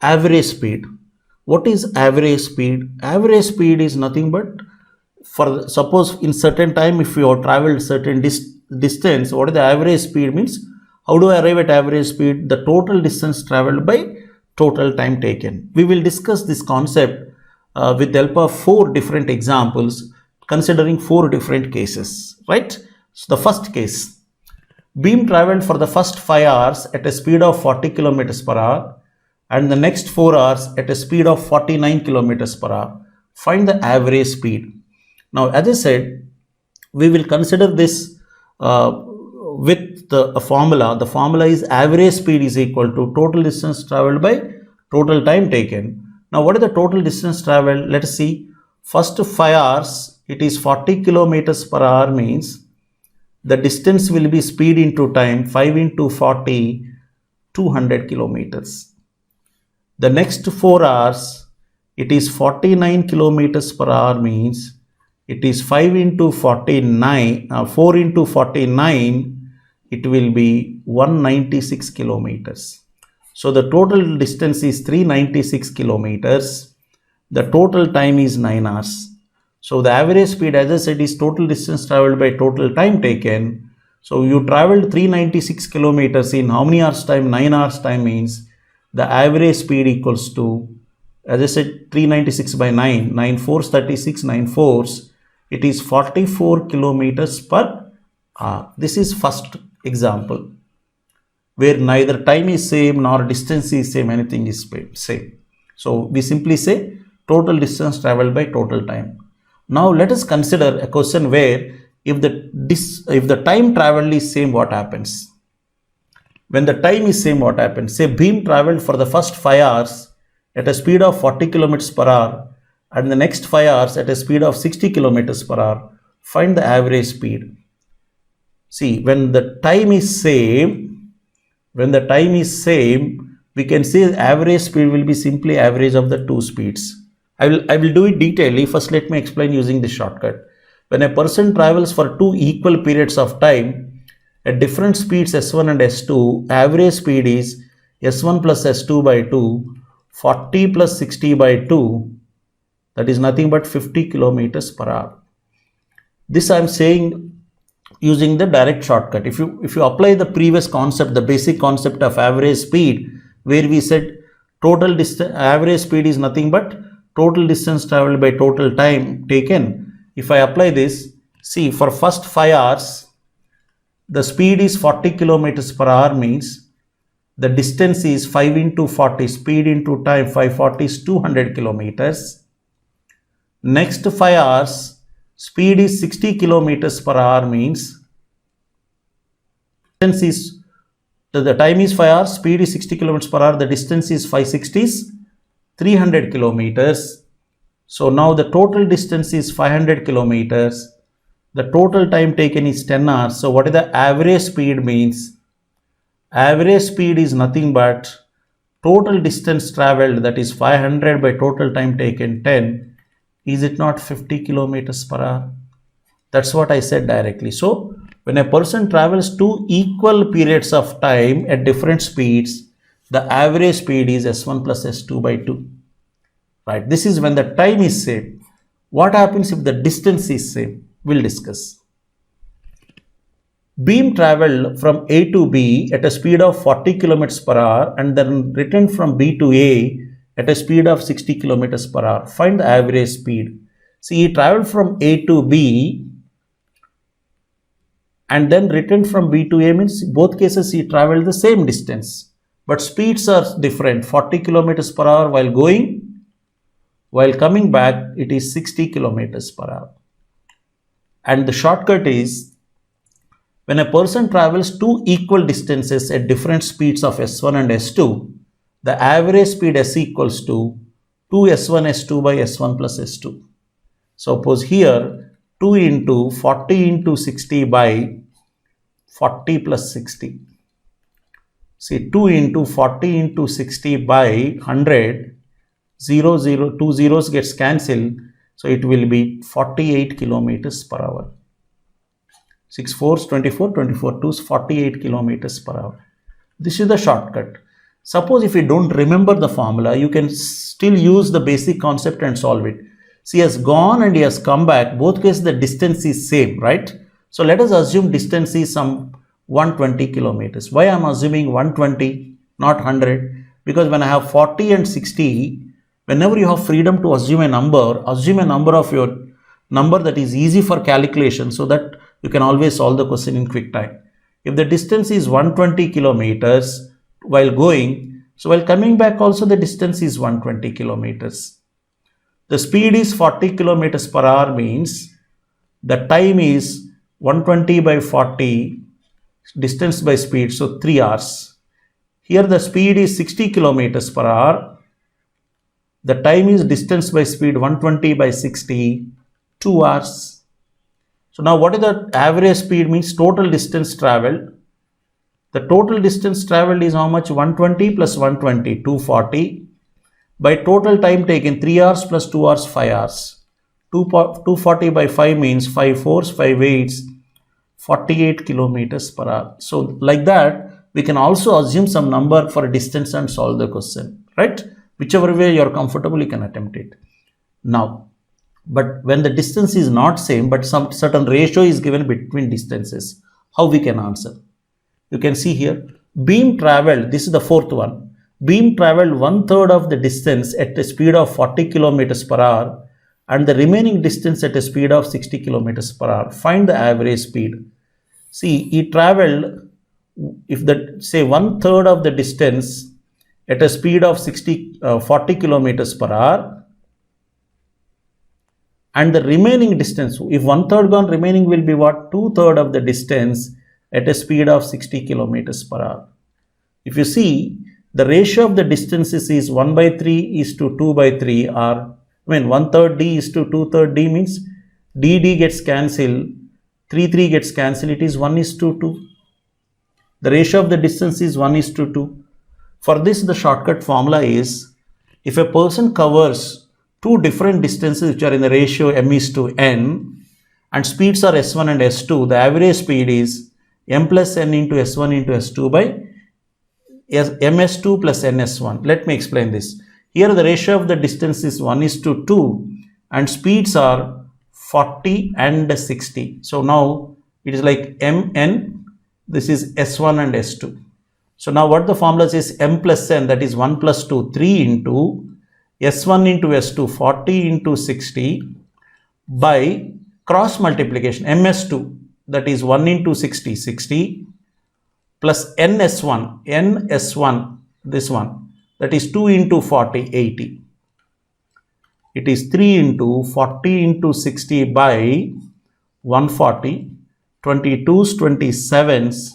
average speed. What is average speed? Average speed is nothing but, for suppose in certain time, if you have traveled certain distance, what is the average speed means? How do I arrive at average speed? The total distance traveled by total time taken. We will discuss this concept with the help of 4 different examples, considering 4 different cases, right? So the first case, beam traveled for the first 5 hours at a speed of 40 kilometers per hour and the next 4 hours at a speed of 49 kilometers per hour. Find the average speed. Now, as I said, we will consider this with the formula. The formula is average speed is equal to total distance traveled by total time taken. Now, what is the total distance traveled? Let us see. First 5 hours, it is 40 kilometers per hour means the distance will be speed into time. 5 into 40, 200 kilometers. The next 4 hours, it is 49 kilometers per hour means it is 5 into 49, 4 into 49, it will be 196 kilometers. So the total distance is 396 kilometers. The total time is 9 hours. So the average speed, as I said, is total distance traveled by total time taken. So you traveled 396 kilometers in how many hours time? 9 hours time means the average speed equals to, as I said, 396 by 9, 9 4s 36, 9 4s, it is 44 kilometers per hour. This is first example where neither time is same nor distance is same, anything is same. So we simply say total distance traveled by total time. Now let us consider a question where if the time traveled is same, what happens? When the time is same, what happens? Say beam traveled for the first 5 hours at a speed of 40 kilometers per hour and the next 5 hours at a speed of 60 kilometers per hour. Find the average speed. See, when the time is same, we can say average speed will be simply average of the 2 speeds. I will do it detailedly. First, let me explain using this shortcut. When a person travels for 2 equal periods of time at different speeds S1 and S2, average speed is S1 plus S2 by 2, 40 plus 60 by 2, that is nothing but 50 kilometers per hour. This I am saying using the direct shortcut. If you apply the previous concept, the basic concept of average speed, where we said total distance, average speed is nothing but total distance traveled by total time taken. If I apply this, see, for first 5 hours, the speed is 40 kilometers per hour means the distance is 5 into 40, speed into time, 540 is 200 kilometers. Next 5 hours, speed is 60 kilometers per hour means the time is 5 hours, speed is 60 kilometers per hour, the distance is 560 is 300 kilometers. So now the total distance is 500 kilometers. The total time taken is 10 hours. So what is the average speed means? Average speed is nothing but total distance traveled, that is 500 by total time taken 10. Is it not 50 kilometers per hour? That's what I said directly. So when a person travels 2 equal periods of time at different speeds, the average speed is S1 plus S2 by 2. Right? This is when the time is same. What happens if the distance is same? We'll discuss. Beam traveled from A to B at a speed of 40 kilometers per hour and then returned from B to A at a speed of 60 kilometers per hour. Find the average speed. See, he traveled from A to B and then returned from B to A means both cases he traveled the same distance, but speeds are different. 40 kilometers per hour while going, while coming back it is 60 kilometers per hour. And the shortcut is, when a person travels 2 equal distances at different speeds of S1 and S2, the average speed S equals to 2S1 S2 by S1 plus S2. Suppose here 2 into 40 into 60 by 40 plus 60. See, 2 into 40 into 60 by 100, 2 zeros gets cancelled. So it will be 48 kilometers per hour. 6 4s 24, 24 2s 48 kilometers per hour. This is the shortcut. Suppose if you don't remember the formula, you can still use the basic concept and solve it. See, he has gone and he has come back. Both cases the distance is same, right? So let us assume distance is some 120 kilometers. Why I am assuming 120, not 100? Because when I have 40 and 60, whenever you have freedom to assume a number of your number that is easy for calculation, so that you can always solve the question in quick time. If the distance is 120 kilometers while going, so while coming back also the distance is 120 kilometers. The speed is 40 kilometers per hour, means the time is 120 by 40, distance by speed, so 3 hours. Here the speed is 60 kilometers per hour. The time is distance by speed 120 by 60, 2 hours. So now what is the average speed, means total distance traveled. The total distance traveled is how much? 120 plus 120, 240. By total time taken, 3 hours plus 2 hours, 5 hours. 240 by 5 means 5 fours, 5 eights, 48 kilometers per hour. So like that, we can also assume some number for a distance and solve the question, right? Whichever way you are comfortable, you can attempt it. Now, but when the distance is not same, but some certain ratio is given between distances, how we can answer? You can see here, beam traveled, this is the fourth one. Beam traveled 1/3 of the distance at a speed of 40 kilometers per hour and the remaining distance at a speed of 60 kilometers per hour. Find the average speed. See, he traveled, if the say 1/3 of the distance at a speed of 40 kilometers per hour, and the remaining distance, if 1/3 gone, remaining will be what? 2/3 of the distance at a speed of 60 kilometers per hour. If you see, the ratio of the distances is 1 by 3 is to 2 by 3, or 1/3 d is to 2/3 d, means d gets cancelled, 3 gets cancelled, it is 1 is to 2. The ratio of the distance is 1 is to 2. For this, the shortcut formula is, if a person covers two different distances which are in the ratio m is to n and speeds are s1 and s2, the average speed is m plus n into s1 into s2 by ms2 plus ns1. Let me explain this. Here the ratio of the distance is 1 is to 2 and speeds are 40 and 60. So now it is like mn, this is s1 and s2. So now what the formula says, m plus n, that is 1 plus 2, 3 into s1 into s2, 40 into 60 by cross multiplication, ms2, that is 1 into 60, 60 plus ns1, this one, that is 2 into 40, 80. It is 3 into 40 into 60 by 140, 22s, 27s,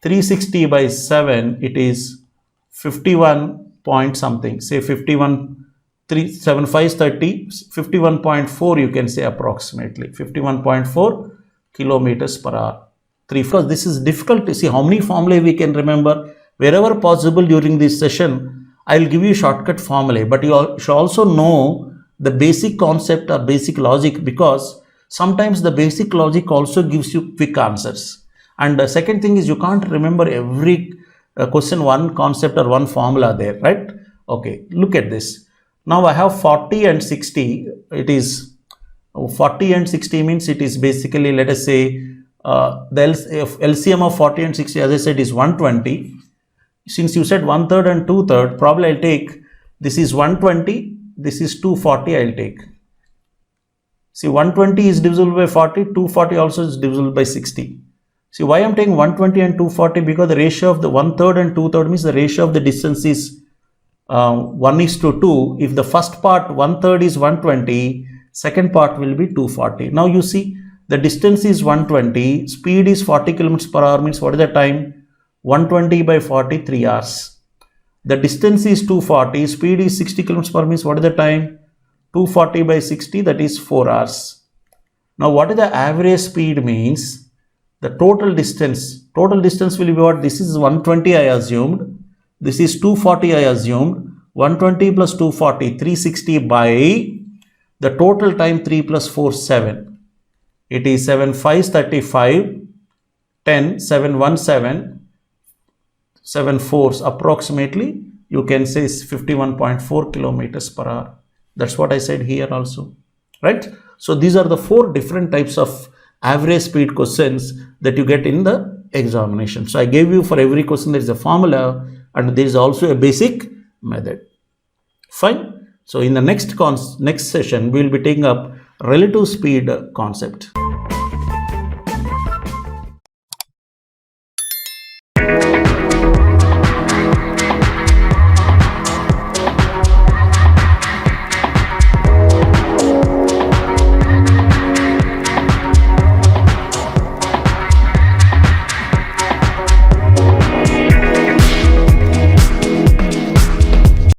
360 by 7, it is 51 point something, say 51, 3, 7, 5, 30, 51.4 you can say approximately, 51.4 kilometers per hour. Because this is difficult to see how many formulae we can remember. Wherever possible during this session, I will give you shortcut formulae, but you should also know the basic concept or basic logic, because sometimes the basic logic also gives you quick answers. And the second thing is, you can't remember every question, one concept or one formula there, right? Okay, look at this. Now I have 40 and 60. It is 40 and 60 means it is basically, let us say, the LCM of 40 and 60, as I said, is 120. Since you said 1/3 and 2/3, probably I'll take, this is 120, this is 240, I'll take. See, 120 is divisible by 40, 240 also is divisible by 60. See, why I'm taking 120 and 240? Because the ratio of the 1/3 and 2/3 means the ratio of the distance is 1 is to 2. If the first part 1/3 is 120, second part will be 240. Now you see, the distance is 120, speed is 40 kilometers per hour, means what is the time? 120 by 40, 3 hours. The distance is 240, speed is 60 kilometers per hour, means what is the time? 240 by 60, that is 4 hours. Now what is the average speed means? The total distance will be what? This is 120 I assumed, this is 240 I assumed, 120 plus 240, 360 by the total time 3 plus 4, 7. It is 7 5 35, 10, 7 1 7, 7 fours approximately, you can say is 51.4 kilometers per hour. That's what I said here also, right? So these are the 4 different types of average speed questions that you get in the examination. So I gave you, for every question there is a formula and there is also a basic method. Fine. So in the next session we will be taking up relative speed concept.